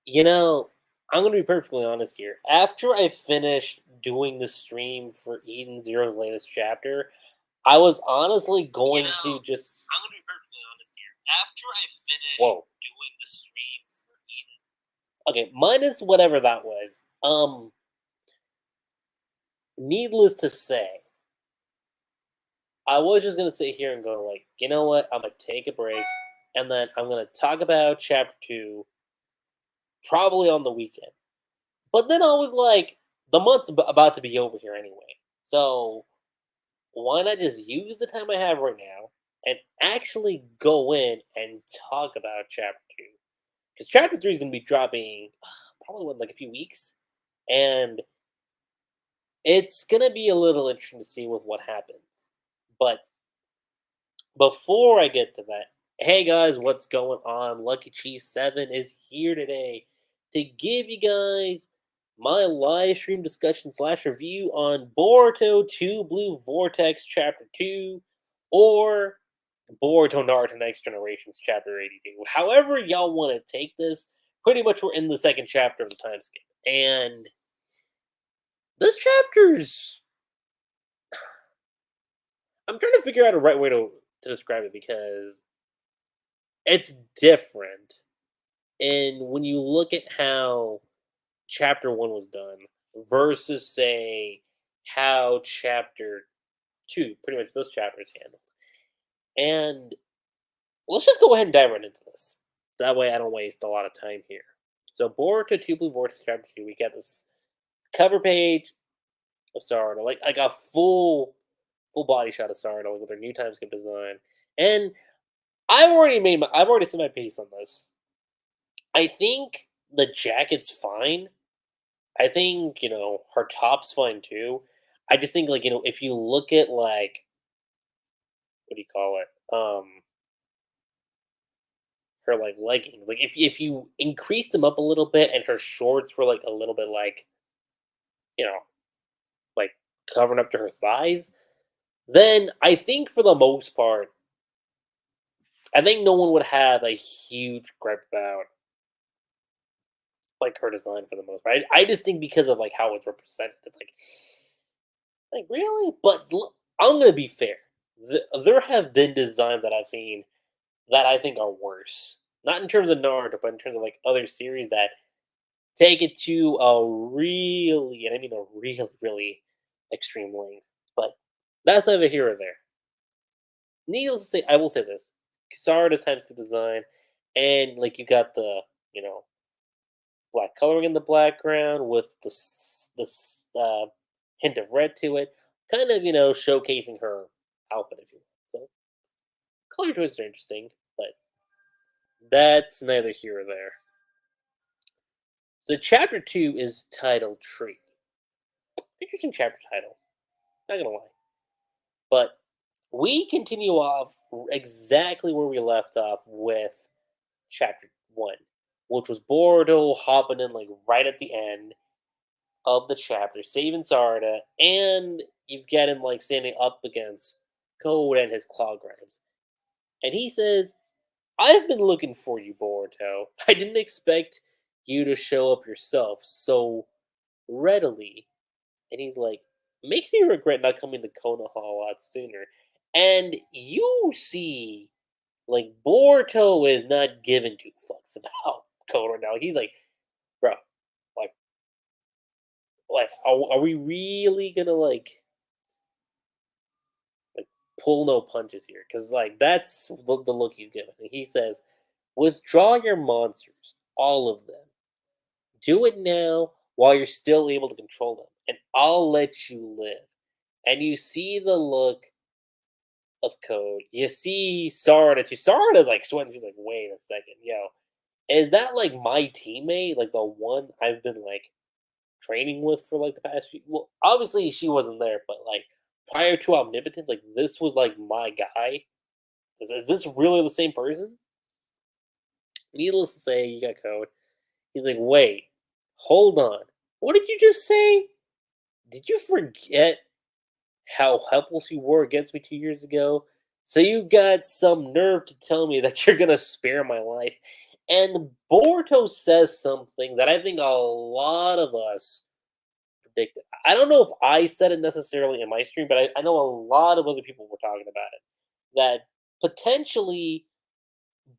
You know, I'm gonna be perfectly honest here. After I finished doing the stream for Eden Zero's latest chapter, I was honestly going to just. I'm gonna be perfectly honest here. After I finished doing the stream for Eden. Okay, minus whatever that was. Needless to say, I was just gonna sit here and go like, you know what? I'm gonna take a break, and then I'm gonna talk about chapter two probably on the weekend. But then I was like, the month's about to be over here anyway. So why not just use the time I have right now and actually go in and talk about chapter two? Because chapter three is going to be dropping probably in like a few weeks. And it's going to be a little interesting to see with what happens. But before I get to that, hey guys, what's going on? Lucky Cheese 7 is here today to give you guys my live stream discussion slash review on Boruto 2 Blue Vortex Chapter 2 or Boruto Naruto Next Generations Chapter 82. However y'all want to take this, pretty much we're in the second chapter of the time skip. And this chapter's I'm trying to figure out a right way to describe it because it's different. And when you look at how chapter one was done versus, say, how chapter two, pretty much this chapter is handled. And let's just go ahead and dive right into this. That way I don't waste a lot of time here. So, Boruto 2 Blue Vortex chapter 2, we got this cover page of Sarada, like a full body shot of Sarada with her new time skip design. And I've already set my piece on this. I think the jacket's fine. I think, her top's fine too. I just think, like, if you look at, like, what do you call it? Her, like, leggings, like, if you increase them up a little bit and her shorts were, like, a little bit, like, you know, like, covering up to her thighs, then I think for the most part, I think no one would have a huge gripe about, like, her design for the most part. I just think because of, like, how it's represented, it's like, really? But I'm gonna be fair. There have been designs that I've seen that I think are worse. Not in terms of Naruto, but in terms of like other series that take it to a really, and I mean a really, really extreme length. But that's neither here or there. Needless to say, I will say this: Kisarada's time to design, and like you got the you know black coloring in the background with the hint of red to it, kind of showcasing her outfit, if you will. So color choices are interesting, but that's neither here or there. So chapter two is titled Tree. Interesting chapter title. Not gonna lie. But we continue off exactly where we left off with chapter one, which was Boruto hopping in like right at the end of the chapter, saving Sarada, and you've got him like standing up against Code and his claw grabs. And he says, I've been looking for you, Boruto. I didn't expect you to show up yourself so readily. And he's like, makes me regret not coming to Konoha a lot sooner. And you see, like, Boruto is not giving two fucks about Konoha now. He's like, bro, like, are we really gonna like pull no punches here? Because like that's the look he's giving. And he says, withdraw your monsters, all of them. Do it now while you're still able to control them, and I'll let you live. And you see the look of Code. You see Sarada too. Sarada's like sweating. She's like, wait a second, yo. Is that like my teammate? Like the one I've been like training with for like the past few, well, obviously she wasn't there, but like prior to omnipotence, like this was like my guy. Is this really the same person? Needless to say, you got Code. He's like, wait, hold on. What did you just say? Did you forget how helpless you were against me 2 years ago? So you got some nerve to tell me that you're gonna spare my life. And Boruto says something that I think a lot of us predicted. I don't know if I said it necessarily in my stream, but I know a lot of other people were talking about it. That potentially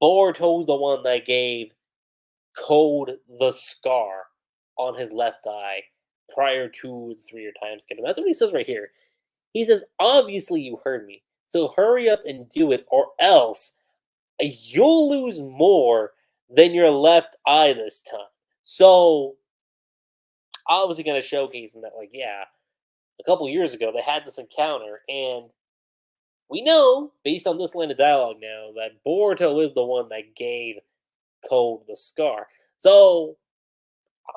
Boruto's the one that gave Code the scar on his left eye prior to the 3-year time skip. And that's what he says right here. He says, obviously you heard me. So hurry up and do it, or else you'll lose more than your left eye this time. So obviously gonna showcase that, like, yeah, a couple years ago they had this encounter, and we know, based on this line of dialogue now, that Boruto is the one that gave Code the scar. So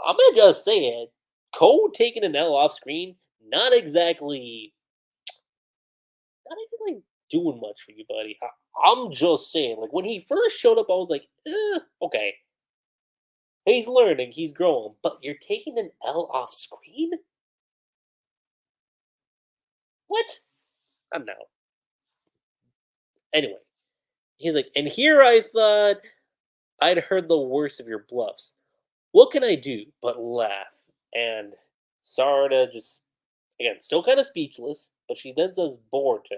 I'm gonna just say it. Code taking an L off screen, not exactly doing much for you, buddy. I'm just saying, like when he first showed up, I was like, okay, he's learning, he's growing, but you're taking an L off screen? What? I don't know. Anyway, he's like, and here I thought I'd heard the worst of your bluffs. What can I do but laugh? And Sarda just, again, still kind of speechless, but she then says Boruto.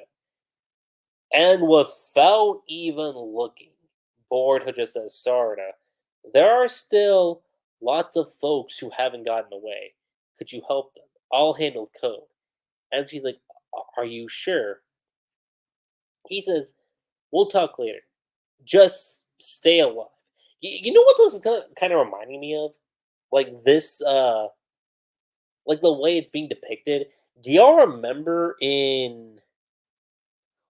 And without even looking, Boruto just says Sarda. There are still lots of folks who haven't gotten away. Could you help them? I'll handle Code. And she's like, Are you sure? He says, We'll talk later. Just stay alive. You know what this is kind of reminding me of? Like this, like the way it's being depicted. Do y'all remember in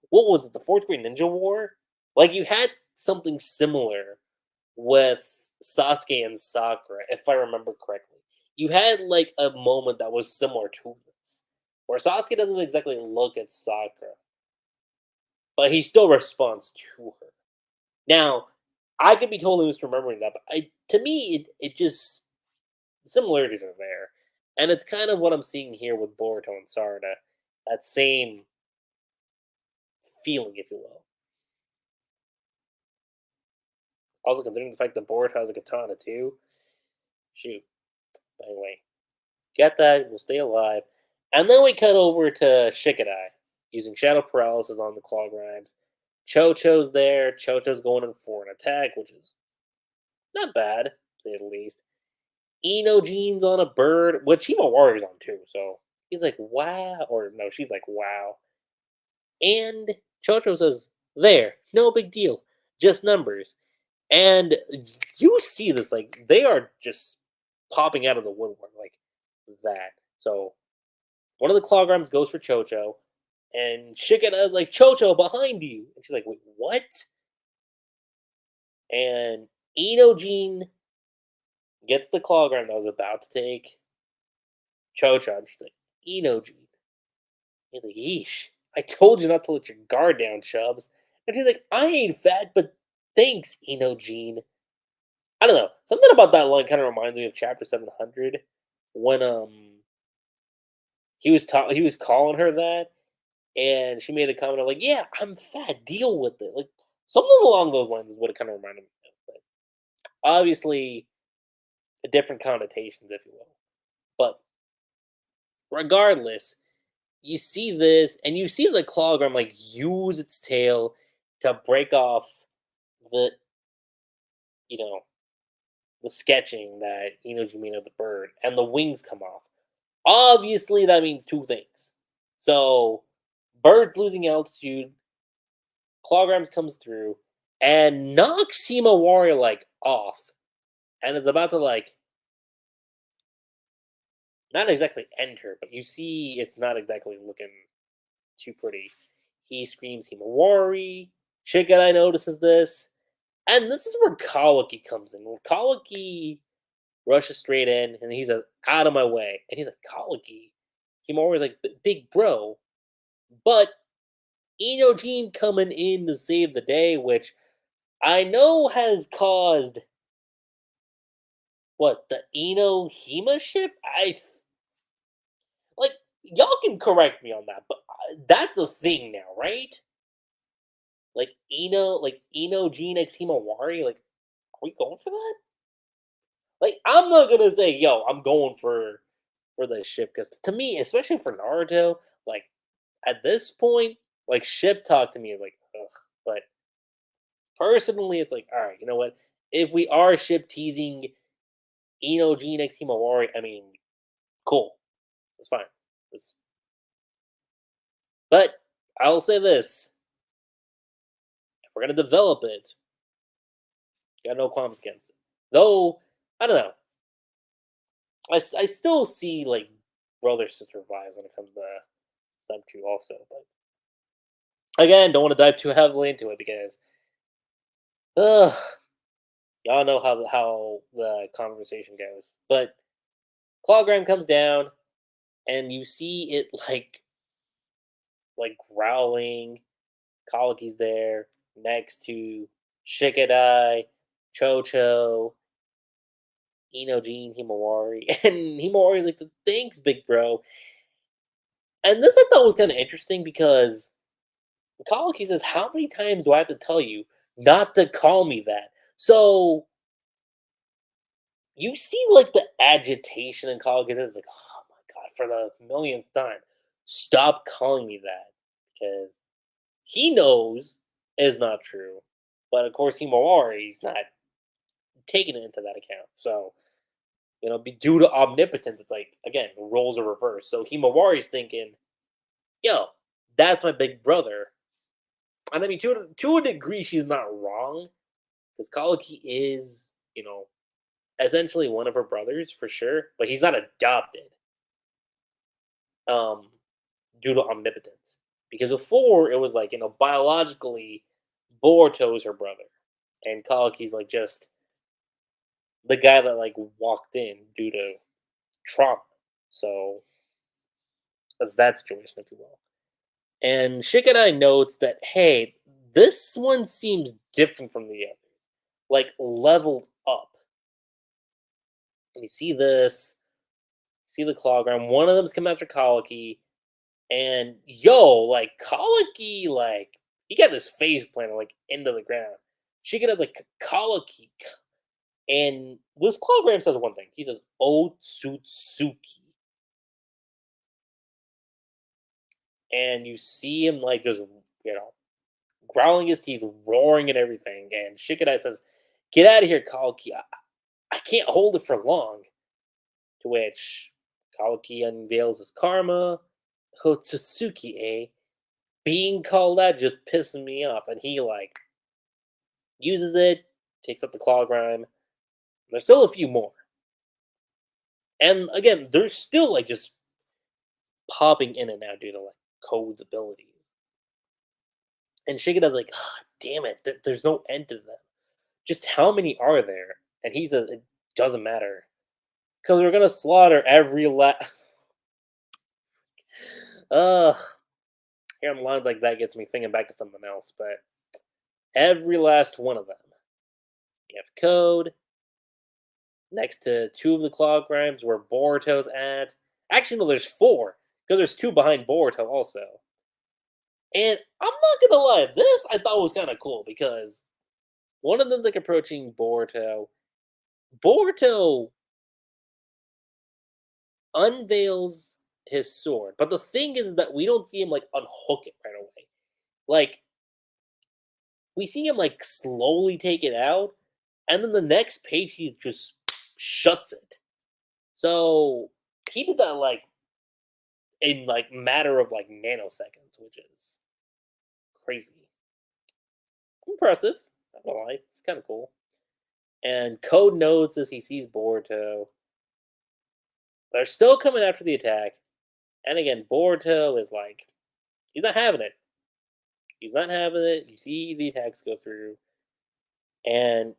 what was it, the fourth grade ninja war? Like you had something similar with Sasuke and Sakura, if I remember correctly. You had like a moment that was similar to this, where Sasuke doesn't exactly look at Sakura, but he still responds to her. Now, I could be totally misremembering that, but to me, it just similarities are there, and it's kind of what I'm seeing here with Boruto and Sarada. That same feeling, if you will. Also, considering the fact that Boruto has a katana too. Shoot. Anyway, get that. We'll stay alive, and then we cut over to Shikadai using shadow paralysis on the claw grimes. Chocho's there. Chocho's going in for an attack, which is not bad, to say the least. Eno Jean's on a bird, which Himo Warrior's on too, so he's like, wow. Or no, she's like, wow. And Chocho says, there, no big deal, just numbers. And you see this, like, they are just popping out of the woodwork like that. So one of the clograms goes for Chocho, and Shikada's like, Chocho, behind you. And she's like, wait, what? And Eno Jean gets the clogram that was about to take Chocho. And she's like, Eno Jean. He's like, yeesh. I told you not to let your guard down, Chubs. And he's like, I ain't fat, but thanks, Eno Jean. I don't know. Something about that line kind of reminds me of chapter 700 when he was calling her that, and she made a comment of like, "Yeah, I'm fat. Deal with it." Like something along those lines is what it kind of reminded me of. But obviously, a different connotations, if you will. But regardless, you see this, and you see the clogram like use its tail to break off the, you know, the sketching that Inoji made of the bird, and the wings come off. Obviously, that means two things. So, bird's losing altitude, Clawgrams comes through, and knocks Hima Warrior like off, and is about to like not exactly end her, but you see it's not exactly looking too pretty. He screams Himawari. Shigadai notices this, and this is where Kawaki comes in. Kawaki rushes straight in, and he says, "Out of my way!" And he's like, "Kawaki." Himawari's like, "Big bro," but Eno coming in to save the day, which I know has caused what the Eno Hima ship. Like y'all can correct me on that, but that's a thing now, right? Like Eno Gene X Himawari. Like we going for that? Like, I'm not gonna say, yo, I'm going for the ship because to me, especially for Naruto, like at this point, like ship talk to me is like, ugh. But personally, it's like, all right, you know what? If we are ship teasing Ino G next Himawari, I mean, cool, it's fine. It's, but I'll say this: if we're gonna develop it, got no qualms against it. Though I don't know, I still see like brother sister vibes when it comes to them two also. But again, don't want to dive too heavily into it because, ugh, y'all know how the conversation goes. But Clawgram comes down, and you see it like growling. Kawaki's there next to Shikadai, Chocho, Inojin, Himawari, and Himawari's like, "Thanks, big bro." And this I thought was kind of interesting because Kawaki says, "How many times do I have to tell you not to call me that?" So you see, like the agitation in Kawaki. Is like, "Oh my god!" For the millionth time, stop calling me that because he knows is not true, but of course Himawari's not taking it into that account. So due to omnipotence, it's like again roles are reversed. So Himawari's thinking, "Yo, that's my big brother." And I mean, to a degree, she's not wrong because Kawaki is, essentially one of her brothers for sure, but he's not adopted. Um, Due to omnipotence. Because before it was like, biologically, Boruto's her brother. And Kawaki's like just the guy that like walked in due to trauma. So that's that situation, if you will. And Shikadai notes that, hey, this one seems different from the others. Like leveled up. And you see this, see the Clawgram. One of them's coming after Kawaki. And like Kawaki, like he got his face planted like into the ground. She could have like Kawaki, and this Clawgram says one thing. He says Otsutsuki, and you see him like just growling his teeth, roaring and everything. And Shikadai says, "Get out of here, Kawaki! I can't hold it for long." To which Kawaki unveils his karma. Otsutsuki, eh? Being called out just pisses me off, and he like uses it, takes up the claw grime. There's still a few more. And again, they're still like just popping in and out due to like Code's abilities. And Shigena's like, oh, damn it, there's no end to them. Just how many are there? And he says, it doesn't matter. Because we're gonna slaughter every Ugh. Hearing lines like that gets me thinking back to something else, but every last one of them. You have Code, next to two of the claw grimes where Boruto's at. Actually, no, there's four because there's two behind Boruto also. And I'm not gonna lie, this I thought was kind of cool because one of them's like approaching Boruto. Boruto unveils his sword, but the thing is that we don't see him like unhook it right away. Like we see him like slowly take it out, and then the next page he just shuts it. So he did that like in like matter of like nanoseconds, which is crazy. Impressive. Not gonna lie, it's kind of cool. And Code notes as he sees Boruto. They're still coming after the attack. And again, Boruto is like, he's not having it. He's not having it. You see the attacks go through. And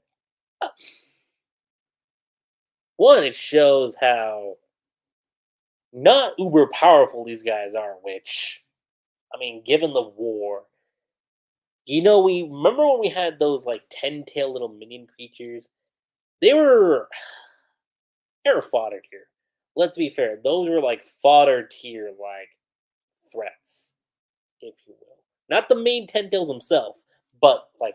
one, it shows how not uber powerful these guys are, which, I mean, given the war, we remember when we had those like 10-tail little minion creatures? They were fodder tier. Let's be fair; those were like fodder tier like threats, if you will. Not the main 10 tails himself, but like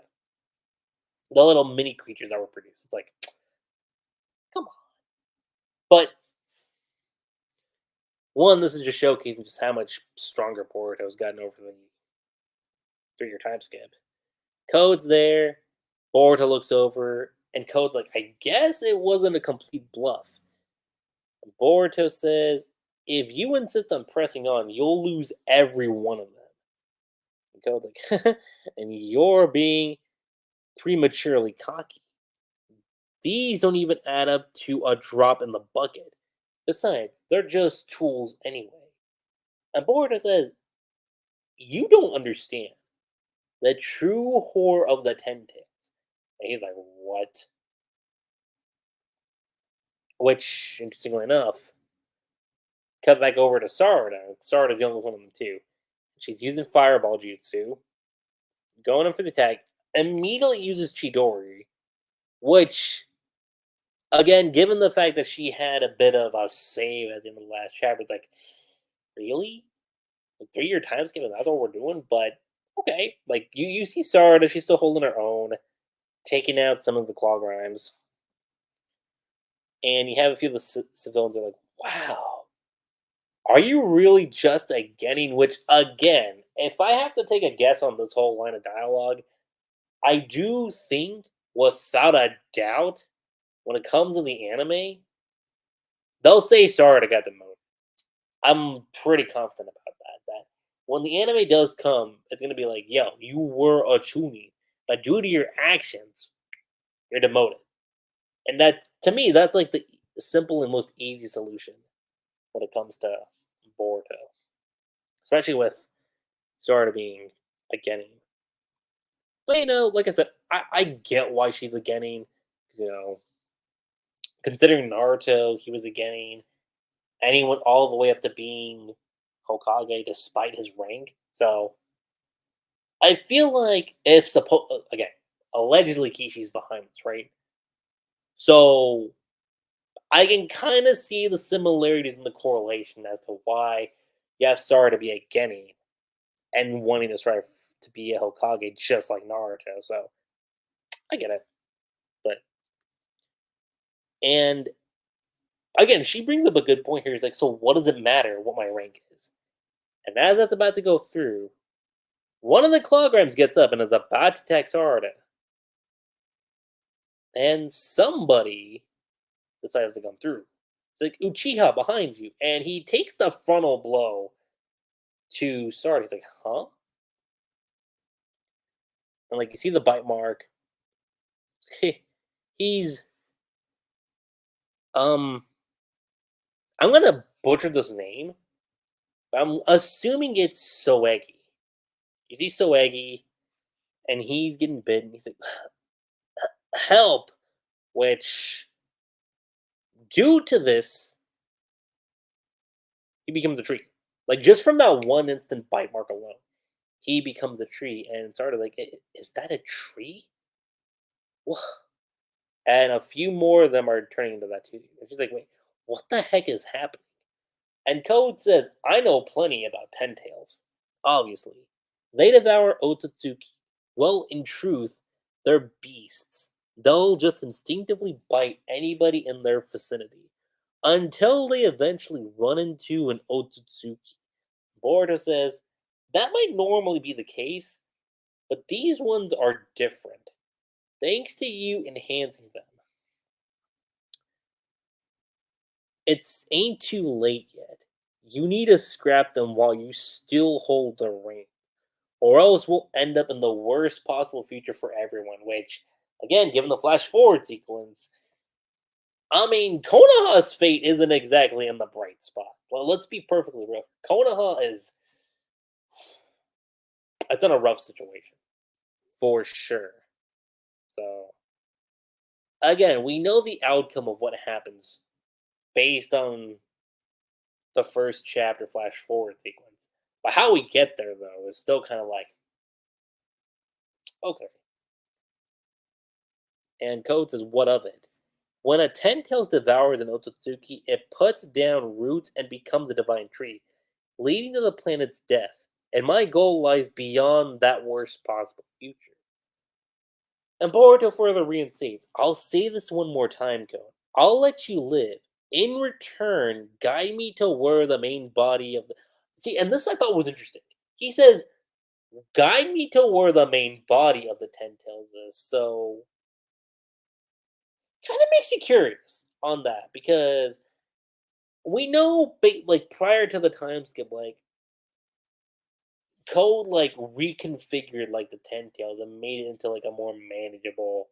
The little mini creatures that were produced. It's like, come on. But one, this is just showcasing just how much stronger Boruto's gotten over the 3-year time skip. Code's there. Boruto looks over, and Code's like, I guess it wasn't a complete bluff. And Boruto says, if you insist on pressing on, you'll lose every one of them. And Code's like, and you're being prematurely cocky. These don't even add up to a drop in the bucket. Besides, they're just tools anyway. And Boruto says, you don't understand the true horror of the Ten Tails. And he's like, what? Which, interestingly enough, cut back over to Sarada. Sarada's the youngest one of them too. She's using Fireball Jutsu, going in for the attack, immediately uses Chidori, which, again, given the fact that she had a bit of a save at the end of the last chapter, it's like, really? Like 3-year time skip, and that's all we're doing? But, okay. Like, you see Sarada, she's still holding her own, taking out some of the claw grimes. And you have a few of the civilians are like, wow, are you really just a Genin? Which, again, if I have to take a guess on this whole line of dialogue, I do think, without a doubt, when it comes to the anime, they'll say Sarada got demoted. I'm pretty confident about that. That when the anime does come, it's gonna be like, yo, you were a Chunin, but due to your actions, you're demoted. And that, to me, that's like the simple and most easy solution when it comes to Boruto, especially with Sarada being a Genin. But like I said, I get why she's a Genin. 'Cause, considering Naruto, he was a Genin, and he went all the way up to being Hokage despite his rank. So I feel like if again, allegedly Kishi's behind this, right? So I can kind of see the similarities and the correlation as to why you have Sara to be a Genin and wanting to strive to be a Hokage just like Naruto. So I get it. But and again, she brings up a good point here. It's like, so what does it matter what my rank is? And as that's about to go through, one of the Clawgrams gets up and is about to attack Sarada. And somebody decides to come through. It's like Uchiha behind you. And he takes the frontal blow to Sarada. He's like, huh? And like you see the bite mark. He's I'm gonna butcher this name, but I'm assuming it's Soegi. You see Soegi, and he's getting bitten. He's like, help! Which, due to this, he becomes a tree. Like, just from that one instant bite mark alone, he becomes a tree. And it's sort of like, is that a tree? Wha- And a few more of them are turning into that too. And she's like, wait, what the heck is happening? And Code says, I know plenty about Ten Tails. Obviously. They devour Otsutsuki. Well, in truth, they're beasts. They'll just instinctively bite anybody in their vicinity until they eventually run into an Otsutsuki. Boruto says, that might normally be the case, but these ones are different. Thanks to you enhancing them. It's ain't too late yet. You need to scrap them while you still hold the ring, or else we'll end up in the worst possible future for everyone. Which, again, given the flash forward sequence, I mean, Konoha's fate isn't exactly in the bright spot. Well, let's be perfectly real. Konoha is it's in a rough situation for sure. So again, we know the outcome of what happens based on the first chapter flash forward sequence. But how we get there though is still kind of like okay. And Code says, what of it? When a Ten Tails devours an Otsutsuki, it puts down roots and becomes a divine tree, leading to the planet's death. And my goal lies beyond that worst possible future. And Boruto further reinstates, I'll say this one more time, Code. I'll let you live. In return, guide me to where the main body of the. See, and this I thought was interesting. He says, guide me to where the main body of the Ten Tails is. So, kind of makes me curious on that because we know, like, prior to the time skip, like, Code, like, reconfigured, like, the Ten Tails and made it into, like, a more manageable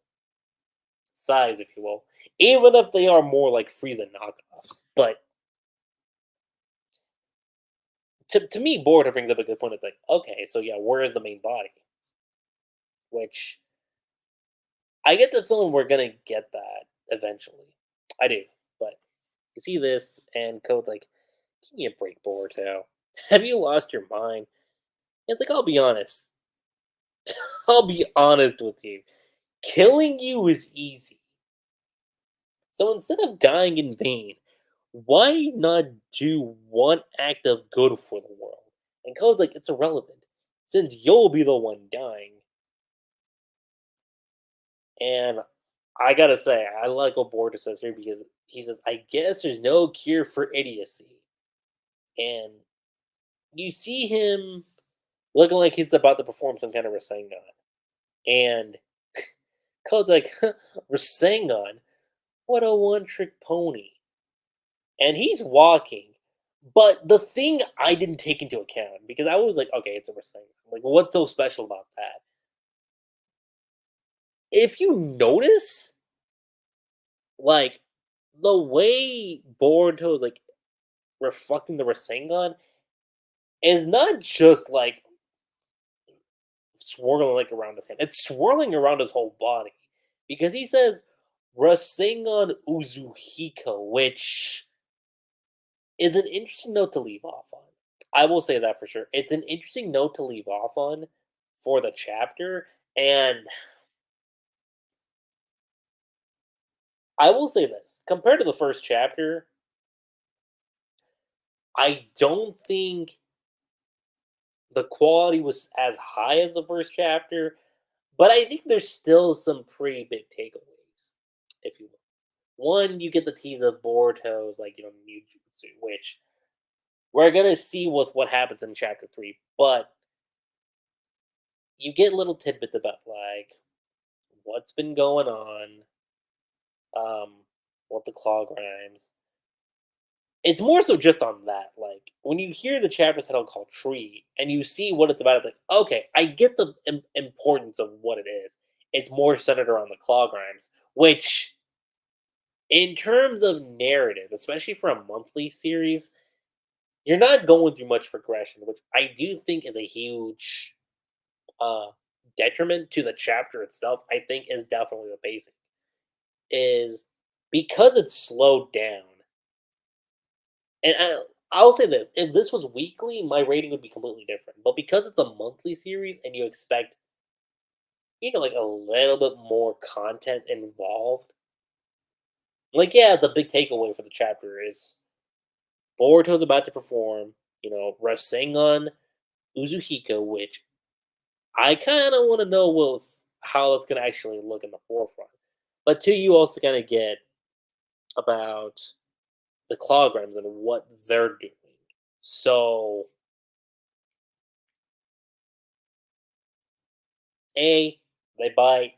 size, if you will. Even if they are more like Frieza knockoffs. But to me, Boruto brings up a good point. It's like, okay, so yeah, where is the main body? Which I get the feeling we're gonna get that eventually. I do. But you see this, and Code's like, give me a break, Boruto. Have you lost your mind? It's like, I'll be honest. I'll be honest with you. Killing you is easy. So instead of dying in vain, why not do one act of good for the world? And Code's like, it's irrelevant, since you'll be the one dying. And I gotta say, I like what Border says here because he says, I guess there's no cure for idiocy. And you see him looking like he's about to perform some kind of Rasengan. And Code's like, Rasengan? What a one trick pony. And he's walking. But the thing I didn't take into account, because I was like, okay, it's a Rasengan. Like, what's so special about that? If you notice, like, the way Boruto is, like, reflecting the Rasengan is not just, like, swirling, like, around his hand. It's swirling around his whole body. Because he says, Rasengan Uzuhiko, which is an interesting note to leave off on. I will say that for sure. It's an interesting note to leave off on for the chapter, and I will say this, compared to the first chapter, I don't think the quality was as high as the first chapter, but I think there's still some pretty big takeaways, if you will. One, you get the tease of Boruto's, like, new jutsu, which we're gonna see with what happens in chapter 3, but you get little tidbits about, like, what's been going on, what the claw grimes. It's more so just on that. Like, when you hear the chapter title called Tree and you see what it's about, it's like, okay, I get the importance of what it is. It's more centered around the claw grimes, which, in terms of narrative, especially for a monthly series, you're not going through much progression, which I do think is a huge uh, detriment to the chapter itself. I think is definitely the pacing. Is because it's slowed down. And I'll say this: if this was weekly, my rating would be completely different. But because it's a monthly series, and you expect, like, a little bit more content involved, like, yeah, the big takeaway for the chapter is Boruto's about to perform, Rasengan Uzuhiko, which I kind of want to know how it's going to actually look in the forefront. But two, you also kind of get about the Clawgrams and what they're doing. So, they bite,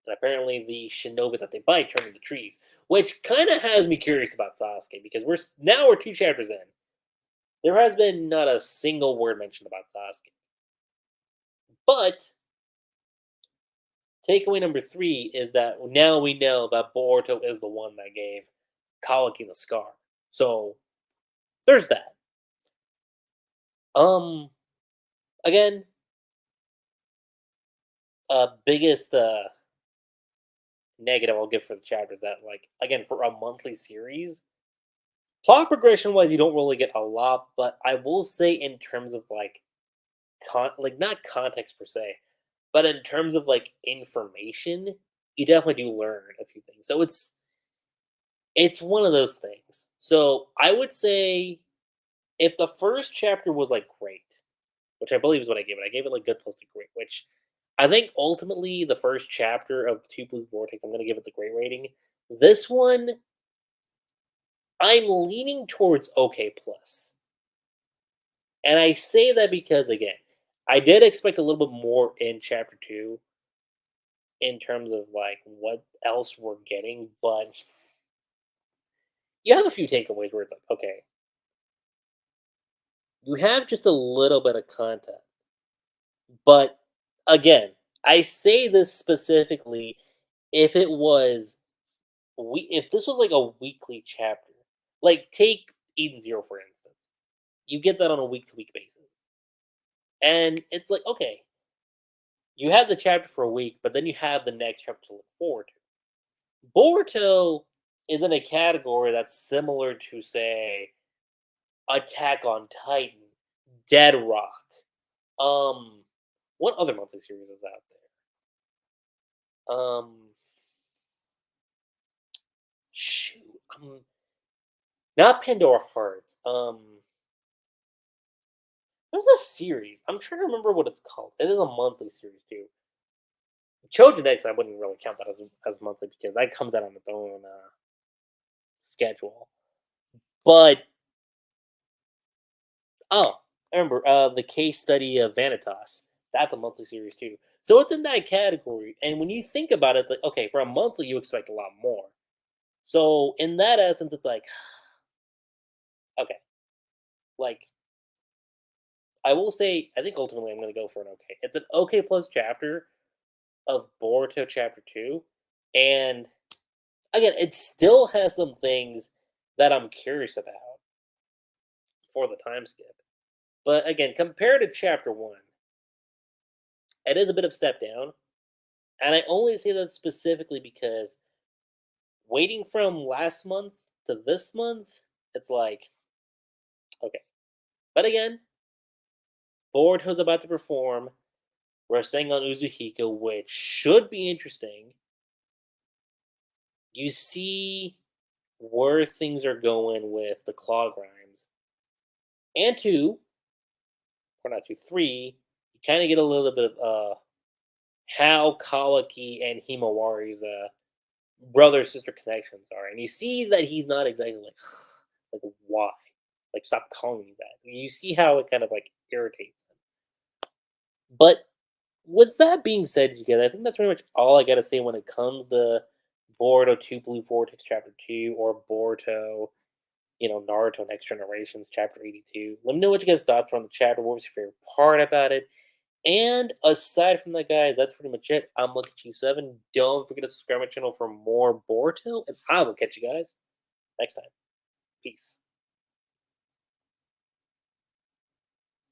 and apparently the shinobi that they bite turn into trees, which kind of has me curious about Sasuke because we're 2 chapters in. There has been not a single word mentioned about Sasuke. But takeaway number 3 is that now we know that Boruto is the one that gave Kawaki the scar. So there's that. Um, again, biggest negative I'll give for the chapter is that, like, again, for a monthly series, plot progression wise, you don't really get a lot. But I will say, in terms of, like, like, not context per se, but in terms of, like, information, you definitely do learn a few things. So it's one of those things. So I would say if the first chapter was, like, great, which I believe is what I gave it, like, good plus to great, which I think ultimately the first chapter of Two Blue Vortex, I'm gonna give it the great rating. This one, I'm leaning towards okay plus. And I say that because again, I did expect a little bit more in chapter two in terms of like what else we're getting, but you have a few takeaways where it's like, okay, you have just a little bit of content. But again, I say this specifically if it was if this was like a weekly chapter, like take Eden Zero for instance, you get that on a week to week basis, and it's like okay, you have the chapter for a week, but then you have the next chapter to look forward to. Boruto is in a category that's similar to say Attack on Titan, Dead Rock. Um, what other monthly series is out there? Shoot, not Pandora Hearts. There's a series. I'm trying to remember what it's called. It is a monthly series too. Chosen X, I wouldn't really count that as monthly because that comes out on its own schedule. But oh, I remember the case study of Vanitas. That's a monthly series too. So it's in that category. And when you think about it, it's like okay, for a monthly, you expect a lot more. So in that essence, it's like okay, like I will say, I think ultimately I'm going to go for an okay. It's an okay plus chapter of Boruto chapter two, and again, it still has some things that I'm curious about for the time skip. But again, compared to chapter one, it is a bit of a step down, and I only say that specifically because waiting from last month to this month, it's like okay. But again, Boruto's about to perform. We're staying on Uzuhiko, which should be interesting. You see where things are going with the claw grinds. And two, or not two, three, you kind of get a little bit of how Kawaki and Himawari's brother sister connections are, and you see that he's not exactly like like why, like stop calling me that. You see how it kind of like irritates him. But with that being said, you guys, I think that's pretty much all I gotta say when it comes to Boruto 2 Blue Vortex Chapter 2 or Boruto Naruto Next Generations Chapter 82. Let me know what you guys thoughts were on the chapter. What was your favorite part about it? And aside from that, guys, that's pretty much it. I'm Lucky G7. Don't forget to subscribe to my channel for more Boruto, and I will catch you guys next time. Peace.